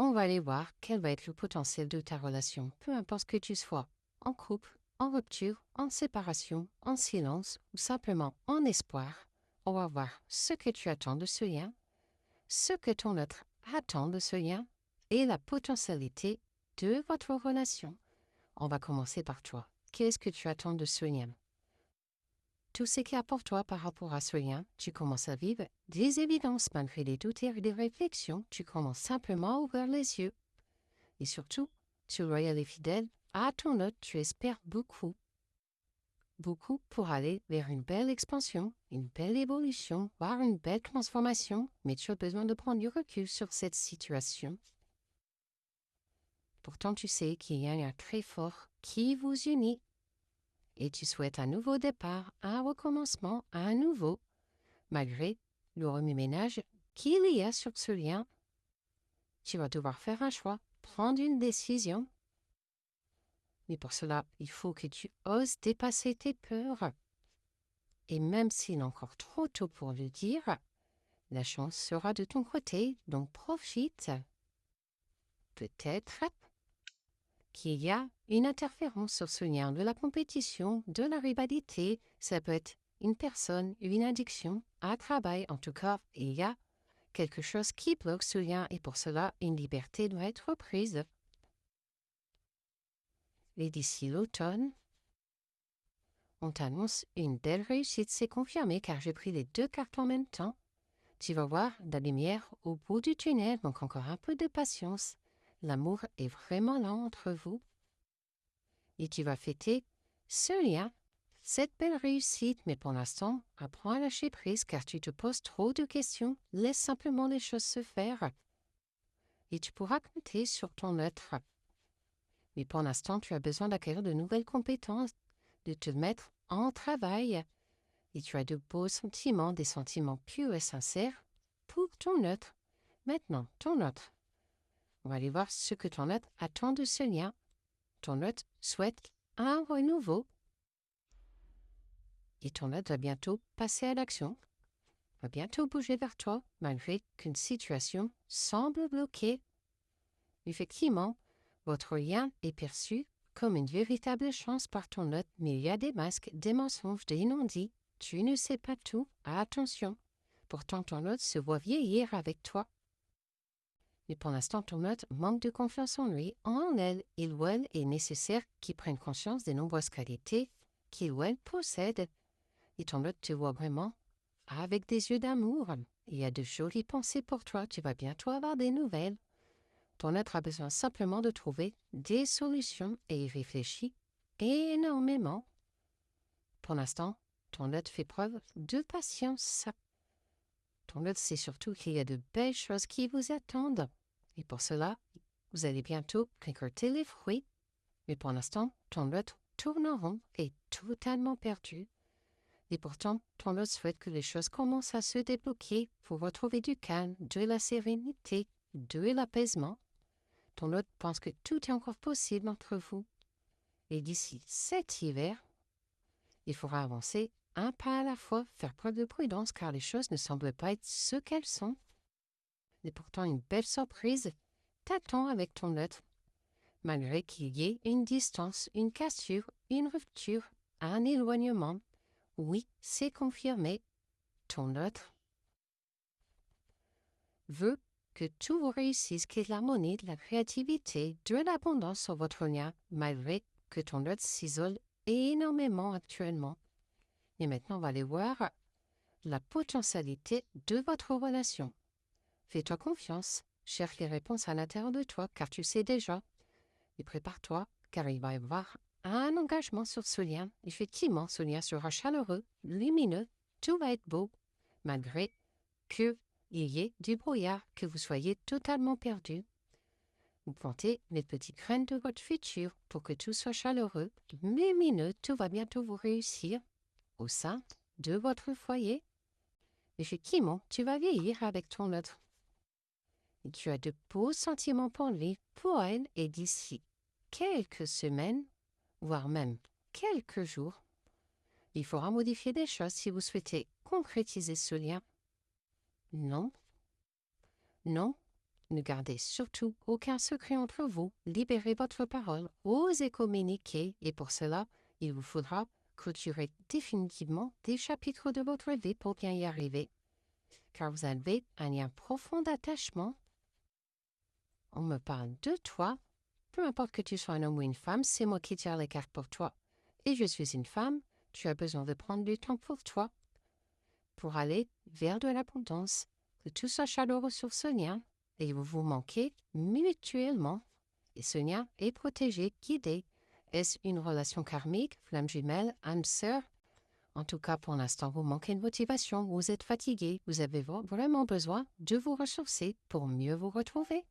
on va aller voir quel va être le potentiel de ta relation, peu importe que tu sois en couple, en rupture, en séparation, en silence ou simplement en espoir. On va voir ce que tu attends de ce lien, ce que ton autre attend de ce lien et la potentialité de votre relation. On va commencer par toi. Qu'est-ce que tu attends de ce lien? Tout ce qu'il y a pour toi par rapport à ce lien, tu commences à vivre des évidences malgré des doutes et des réflexions. Tu commences simplement à ouvrir les yeux. Et surtout, tu es loyal et fidèle à ton autre. Tu espères beaucoup. Beaucoup pour aller vers une belle expansion, une belle évolution, voire une belle transformation. Mais tu as besoin de prendre du recul sur cette situation. Pourtant, tu sais qu'il y a un lien très fort qui vous unit. Et tu souhaites un nouveau départ, un recommencement, un nouveau, malgré le remue-ménage qu'il y a sur ce lien. Tu vas devoir faire un choix, prendre une décision. Mais pour cela, il faut que tu oses dépasser tes peurs. Et même s'il est encore trop tôt pour le dire, la chance sera de ton côté, donc profite. Peut-être qu'il y a une interférence sur ce lien de la compétition, de la rivalité. Ça peut être une personne, une addiction, un travail. En tout cas, il y a quelque chose qui bloque ce lien et pour cela, une liberté doit être prise. Et d'ici l'automne, on t'annonce une belle réussite. C'est confirmé car j'ai pris les deux cartes en même temps. Tu vas voir la lumière au bout du tunnel, donc encore un peu de patience. L'amour est vraiment là entre vous. Et tu vas fêter ce lien, cette belle réussite, mais pour l'instant, apprends à lâcher prise car tu te poses trop de questions. Laisse simplement les choses se faire. Et tu pourras compter sur ton autre. Mais pour l'instant, tu as besoin d'acquérir de nouvelles compétences, de te mettre en travail. Et tu as de beaux sentiments, des sentiments purs et sincères pour ton autre. Maintenant, ton autre. On va aller voir ce que ton autre attend de ce lien. Ton autre souhaite un renouveau. Et ton autre va bientôt passer à l'action, va bientôt bouger vers toi, malgré qu'une situation semble bloquée. Effectivement, votre lien est perçu comme une véritable chance par ton autre, mais il y a des masques, des mensonges, des non-dits. Tu ne sais pas tout. Attention. Pourtant, ton autre se voit vieillir avec toi. Mais pour l'instant, ton autre manque de confiance en lui, en elle. Il ou elle est nécessaire qu'il prenne conscience des nombreuses qualités qu'il ou elle possède. Et ton autre te voit vraiment avec des yeux d'amour. Il y a de jolies pensées pour toi. Tu vas bientôt avoir des nouvelles. Ton être a besoin simplement de trouver des solutions et y réfléchit énormément. Pour l'instant, ton être fait preuve de patience. Ton être sait surtout qu'il y a de belles choses qui vous attendent. Et pour cela, vous allez bientôt récolter les fruits. Mais pour l'instant, ton être tourne en rond et totalement perdu. Et pourtant, ton autre souhaite que les choses commencent à se débloquer pour retrouver du calme, de la sérénité, de l'apaisement. Ton autre pense que tout est encore possible entre vous. Et d'ici cet hiver, il faudra avancer un pas à la fois, faire preuve de prudence car les choses ne semblent pas être ce qu'elles sont. Et pourtant, une belle surprise t'attend avec ton autre, malgré qu'il y ait une distance, une cassure, une rupture, un éloignement. Oui, c'est confirmé. Ton autre veut que tout vous réussisse, qu'il y ait de l'harmonie, de la créativité, de l'abondance sur votre lien, malgré que ton autre s'isole énormément actuellement. Et maintenant, on va aller voir la potentialité de votre relation. Fais-toi confiance, cherche les réponses à l'intérieur de toi, car tu sais déjà. Et prépare-toi, car il va y avoir un engagement sur ce lien. Effectivement, ce lien sera chaleureux, lumineux, tout va être beau, malgré qu'il y ait du brouillard, que vous soyez totalement perdu. Vous plantez les petites graines de votre futur pour que tout soit chaleureux, lumineux, tout va bientôt vous réussir au sein de votre foyer. Effectivement, tu vas vieillir avec ton autre. Et tu as de beaux sentiments pour lui, pour elle, et d'ici quelques semaines, voire même quelques jours, il faudra modifier des choses si vous souhaitez concrétiser ce lien. Non, non, Ne gardez surtout aucun secret entre vous. Libérez votre parole, osez communiquer et pour cela, il vous faudra clôturer définitivement des chapitres de votre vie pour bien y arriver. Car vous avez un lien profond d'attachement. On me parle de toi. Peu importe que tu sois un homme ou une femme, c'est moi qui tire les cartes pour toi. Et je suis une femme, tu as besoin de prendre du temps pour toi, pour aller vers de l'abondance, de tout ça chaleureux sur ce lien, et vous vous manquez mutuellement. Et ce lien est protégé, guidé. Est-ce une relation karmique, flamme jumelle, âme sœur? En tout cas, pour l'instant, vous manquez de motivation, vous êtes fatigué, vous avez vraiment besoin de vous ressourcer pour mieux vous retrouver.